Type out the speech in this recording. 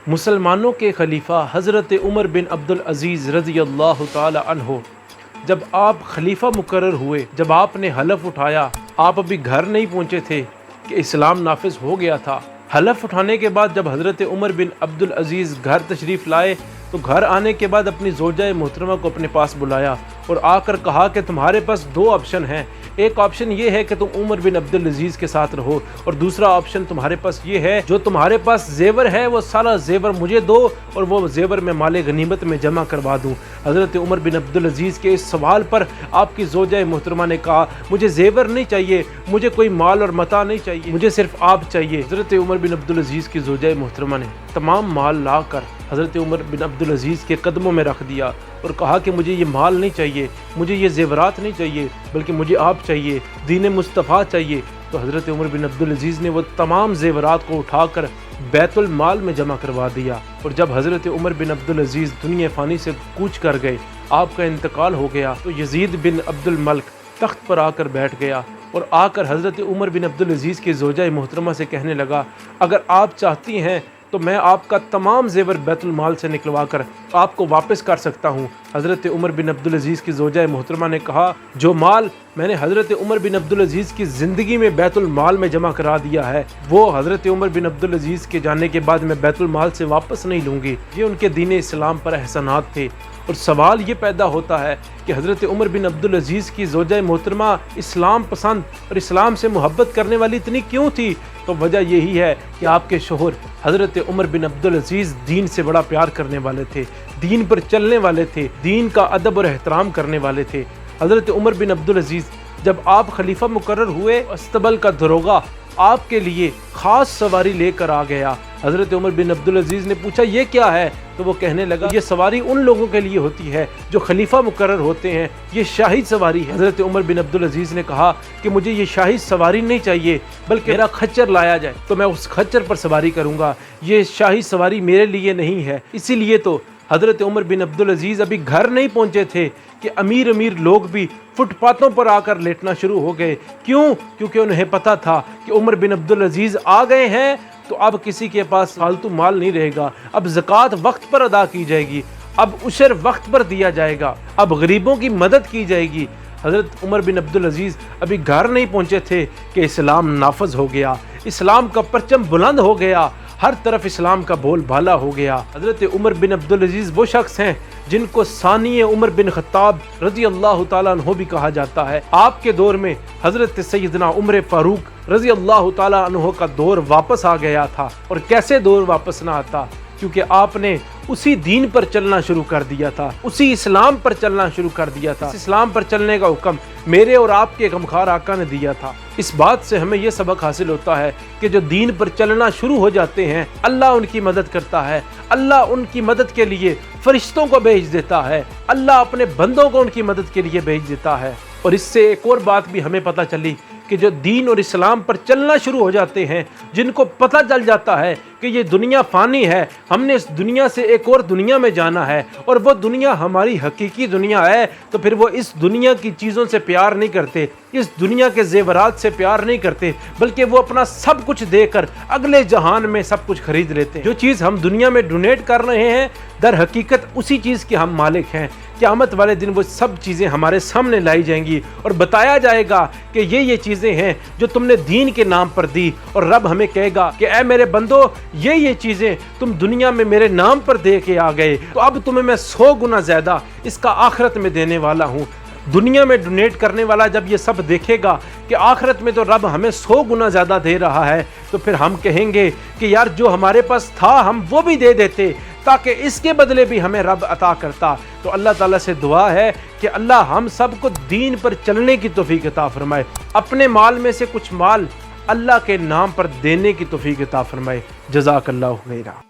مسلمانوں کے خلیفہ حضرت عمر بن عبد العزیز رضی اللہ تعالی عنہ جب آپ خلیفہ مقرر ہوئے، جب آپ نے حلف اٹھایا، آپ ابھی گھر نہیں پہنچے تھے کہ اسلام نافذ ہو گیا تھا۔ حلف اٹھانے کے بعد جب حضرت عمر بن عبد العزیز گھر تشریف لائے تو گھر آنے کے بعد اپنی زوجہ محترمہ کو اپنے پاس بلایا اور آ کر کہا کہ تمہارے پاس دو آپشن ہیں، ایک آپشن یہ ہے کہ تم عمر بن عبد العزیز کے ساتھ رہو، اور دوسرا آپشن تمہارے پاس یہ ہے جو تمہارے پاس زیور ہے وہ سارا زیور مجھے دو اور وہ زیور میں مال غنیمت میں جمع کروا دوں۔ حضرت عمر بن عبد العزیز کے اس سوال پر آپ کی زوجہ محترمہ نے کہا مجھے زیور نہیں چاہیے، مجھے کوئی مال اور متاع نہیں چاہیے، مجھے صرف آپ چاہیے۔ حضرت عمر بن عبد العزیز کی زوجہ محترمہ نے تمام مال لا کر حضرت عمر بن عبد العزیز کے قدموں میں رکھ دیا اور کہا کہ مجھے یہ مال نہیں چاہیے، مجھے یہ زیورات نہیں چاہیے، بلکہ مجھے آپ چاہیے، دین مصطفیٰ چاہیے۔ تو حضرت عمر بن عبد العزیز نے وہ تمام زیورات کو اٹھا کر بیت المال میں جمع کروا دیا، اور جب حضرت عمر بن عبد العزیز دنیا فانی سے کوچ کر گئے، آپ کا انتقال ہو گیا، تو یزید بن عبد الملک تخت پر آ کر بیٹھ گیا اور آ کر حضرت عمر بن عبد العزیز کی زوجہ محترمہ سے کہنے لگا اگر آپ چاہتی ہیں تو میں آپ کا تمام زیور بیت المال سے نکلوا کر آپ کو واپس کر سکتا ہوں۔ حضرت عمر بن عبد العزیز کی زوجہ محترمہ نے کہا جو مال میں نے حضرت عمر بن عبد العزیز کی زندگی میں بیت المال میں جمع کرا دیا ہے وہ حضرت عمر بن عبد العزیز کے جانے کے بعد میں بیت المال سے واپس نہیں لوں گی۔ یہ ان کے دین اسلام پر احسانات تھے، اور سوال یہ پیدا ہوتا ہے کہ حضرت عمر بن عبد العزیز کی زوجہ محترمہ اسلام پسند اور اسلام سے محبت کرنے والی اتنی کیوں تھی؟ تو وجہ یہی ہے کہ آپ کے شوہر حضرت عمر بن عبد العزیز دین سے بڑا پیار کرنے والے تھے، دین پر چلنے والے تھے، دین کا ادب اور احترام کرنے والے تھے۔ حضرت عمر بن عبد العزیز جب آپ خلیفہ مقرر ہوئے، استبل کا دروگا آپ کے لیے خاص سواری لے کر آ گیا۔ حضرت عمر بن عبد العزیز نے پوچھا یہ کیا ہے؟ تو وہ کہنے لگا یہ سواری ان لوگوں کے لیے ہوتی ہے جو خلیفہ مقرر ہوتے ہیں، یہ شاہی سواری ہے۔ حضرت عمر بن عبد العزیز نے کہا کہ مجھے یہ شاہی سواری نہیں چاہیے بلکہ میرا خچر لایا جائے تو میں اس خچر پر سواری کروں گا، یہ شاہی سواری میرے لیے نہیں ہے۔ اسی لیے تو حضرت عمر بن عبد العزیز ابھی گھر نہیں پہنچے تھے کہ امیر لوگ بھی فٹ پاتھوں پر آ کر لیٹنا شروع ہو گئے۔ کیوں؟ کیونکہ انہیں پتا تھا کہ عمر بن عبد العزیز آ گئے ہیں تو اب کسی کے پاس فالتو مال نہیں رہے گا، اب زکوٰۃ وقت پر ادا کی جائے گی، اب عشر وقت پر دیا جائے گا، اب غریبوں کی مدد کی جائے گی۔ حضرت عمر بن عبد العزیز ابھی گھر نہیں پہنچے تھے کہ اسلام نافذ ہو گیا، اسلام کا پرچم بلند ہو گیا، ہر طرف اسلام کا بول بالا ہو گیا۔ حضرت عمر بن عبد العزیز وہ شخص ہیں جن کو ثانی عمر بن خطاب رضی اللہ تعالیٰ عنہ بھی کہا جاتا ہے۔ آپ کے دور میں حضرت سیدنا عمر فاروق رضی اللہ تعالیٰ عنہ کا دور واپس آ گیا تھا، اور کیسے دور واپس نہ آتا؟ کیونکہ آپ نے اسی دین پر چلنا شروع کر دیا تھا، اسی اسلام پر چلنا شروع کر دیا تھا۔ اس اسلام پر چلنے کا حکم میرے اور آپ کے غمخوار آقا نے دیا تھا۔ اس بات سے ہمیں یہ سبق حاصل ہوتا ہے کہ جو دین پر چلنا شروع ہو جاتے ہیں اللہ ان کی مدد کرتا ہے، اللہ ان کی مدد کے لیے فرشتوں کو بھیج دیتا ہے، اللہ اپنے بندوں کو ان کی مدد کے لیے بھیج دیتا ہے۔ اور اس سے ایک اور بات بھی ہمیں پتہ چلی کہ جو دین اور اسلام پر چلنا شروع ہو جاتے ہیں، جن کو پتہ چل جاتا ہے کہ یہ دنیا فانی ہے، ہم نے اس دنیا سے ایک اور دنیا میں جانا ہے اور وہ دنیا ہماری حقیقی دنیا ہے، تو پھر وہ اس دنیا کی چیزوں سے پیار نہیں کرتے، اس دنیا کے زیورات سے پیار نہیں کرتے، بلکہ وہ اپنا سب کچھ دے کر اگلے جہان میں سب کچھ خرید لیتے ہیں۔ جو چیز ہم دنیا میں ڈونیٹ کر رہے ہیں در حقیقت اسی چیز کے ہم مالک ہیں۔ قیامت والے دن وہ سب چیزیں ہمارے سامنے لائی جائیں گی اور بتایا جائے گا کہ یہ چیزیں ہیں جو تم نے دین کے نام پر دی، اور رب ہمیں کہے گا کہ اے میرے بندو یہ چیزیں تم دنیا میں میرے نام پر دے کے آ گئے، تو اب تمہیں میں 100 گنا زیادہ اس کا آخرت میں دینے والا ہوں۔ دنیا میں ڈونیٹ کرنے والا جب یہ سب دیکھے گا کہ آخرت میں تو رب ہمیں 100 گنا زیادہ دے رہا ہے، تو پھر ہم کہیں گے کہ یار جو ہمارے پاس تھا ہم وہ بھی دے دیتے تاکہ اس کے بدلے بھی ہمیں رب عطا کرتا۔ تو اللہ تعالیٰ سے دعا ہے کہ اللہ ہم سب کو دین پر چلنے کی توفیق عطا فرمائے، اپنے مال میں سے کچھ مال اللہ کے نام پر دینے کی توفیق عطا فرمائے۔ جزاک اللہ خیرا۔